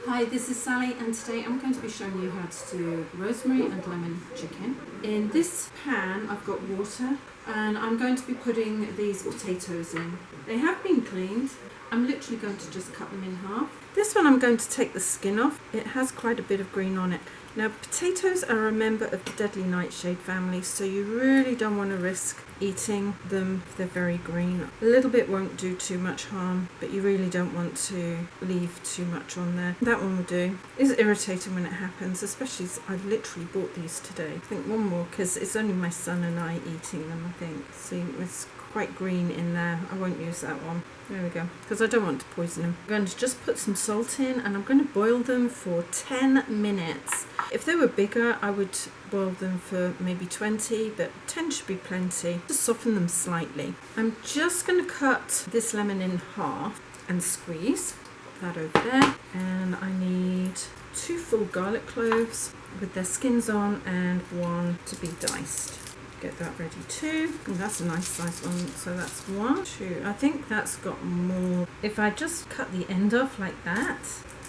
Hi, this is Sally, and today I'm going to be showing you how to do rosemary and lemon chicken. In this pan I've got water and I'm going to be putting these potatoes in. They have been cleaned. I'm literally going to just cut them in half. This one I'm going to take the skin off. It has quite a bit of green on it. Now, potatoes are a member of the deadly nightshade family, so you really don't want to risk eating them if they're very green. A little bit won't do too much harm, but you really don't want to leave too much on there. That one will do. It's irritating when it happens, especially as I've literally bought these today. I think one more, because it's only my son and I eating them, I think. See, it's quite green in there. I won't use that one. There we go, because I don't want to poison them. I'm going to just put some salt in and I'm going to boil them for 10 minutes. If they were bigger, I would boil them for maybe 20, but 10 should be plenty. Just soften them slightly. I'm just going to cut this lemon in half and squeeze that over there. And I need 2 full garlic cloves with their skins on and 1 to be diced. Get that ready too. And that's a nice size one, so that's 1, 2. I think that's got more. If I just cut the end off like that,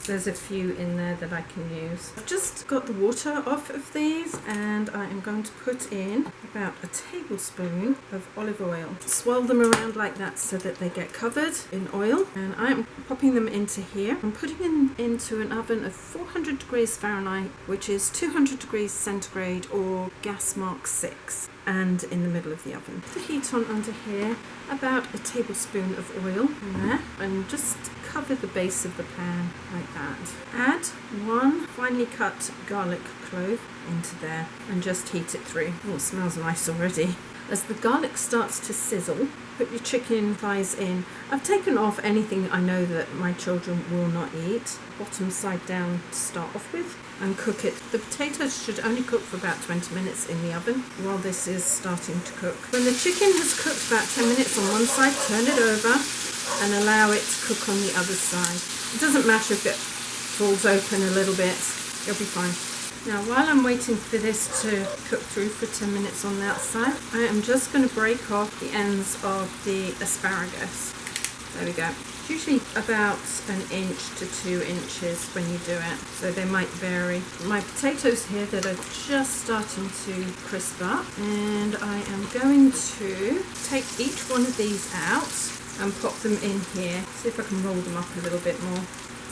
there's a few in there that I can use. I've just got the water off of these and I am going to put in about a tablespoon of olive oil. Swirl them around like that so that they get covered in oil, and I'm popping them into here. I'm putting them into an oven of 400 degrees Fahrenheit, which is 200 degrees centigrade or gas mark 6, and in the middle of the oven. The heat on under here, about a tablespoon of oil in there, and just cover the base of the pan like that. Add 1 finely cut garlic clove into there and just heat it through. Oh, it smells nice already. As the garlic starts to sizzle, put your chicken thighs in. I've taken off anything I know that my children will not eat, bottom side down to start off with, and cook it. The potatoes should only cook for about 20 minutes in the oven while this is starting to cook. When the chicken has cooked about 10 minutes on one side, turn it over and allow it to cook on the other side. It doesn't matter if it falls open a little bit, it'll be fine. Now, while I'm waiting for this to cook through for 10 minutes on that side, I am just going to break off the ends of the asparagus. There we go. It's usually about 1 inch to 2 inches when you do it, so they might vary. My potatoes here that are just starting to crisp up, and I am going to take each one of these out and pop them in here. See if I can roll them up a little bit more.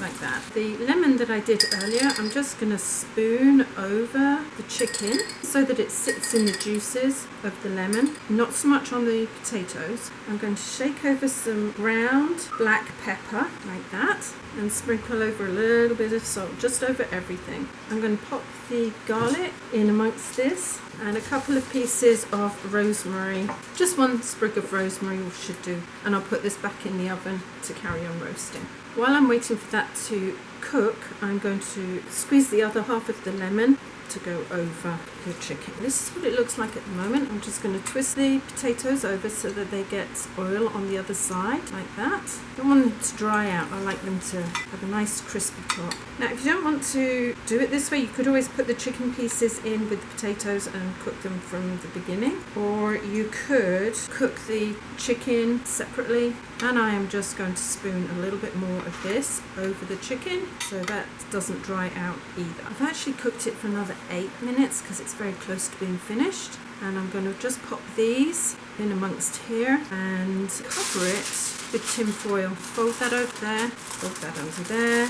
Like that. The lemon that I did earlier, I'm just going to spoon over the chicken so that it sits in the juices of the lemon, not so much on the potatoes. I'm going to shake over some ground black pepper like that and sprinkle over a little bit of salt just over everything. I'm going to pop the garlic in amongst this and a couple of pieces of rosemary. Just 1 sprig of rosemary should do, and I'll put this back in the oven to carry on roasting. While I'm waiting for that to cook, I'm going to squeeze the other half of the lemon to go over the chicken. This is what it looks like at the moment. I'm just going to twist the potatoes over so that they get oil on the other side, like that. Don't want them to dry out. I like them to have a nice crispy top. Now, if you don't want to do it this way, you could always put the chicken pieces in with the potatoes and cook them from the beginning, or you could cook the chicken separately. And I am just going to spoon a little bit more of this over the chicken so that doesn't dry out either. I've actually cooked it for another 8 minutes because it's very close to being finished. And I'm going to just pop these in amongst here and cover it with tin foil. Fold that over there, fold that under there.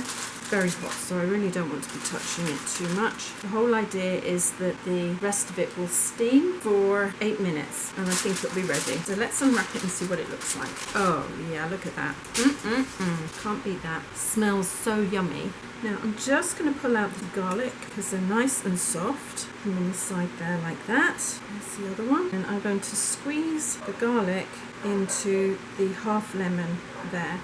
Very hot, so I really don't want to be touching it too much. The whole idea is that the rest of it will steam for 8 minutes and I think it'll be ready. So let's unwrap it and see what it looks like. Oh yeah, look at that. Can't beat that. Smells so yummy. Now I'm just going to pull out the garlic because they're nice and soft. Come on the side there like that. There's the other one. And I'm going to squeeze the garlic into the half lemon there.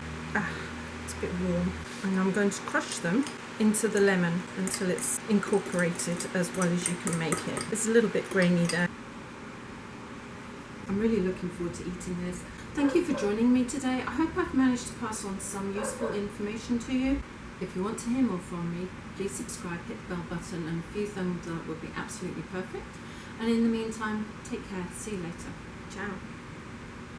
It's a bit warm. And I'm going to crush them into the lemon until it's incorporated as well as you can make it. It's a little bit grainy there. I'm really looking forward to eating this. Thank you for joining me today. I hope I've managed to pass on some useful information to you. If you want to hear more from me, please subscribe, hit the bell button, and a few thumbs up would be absolutely perfect. And in the meantime, take care. See you later. Ciao.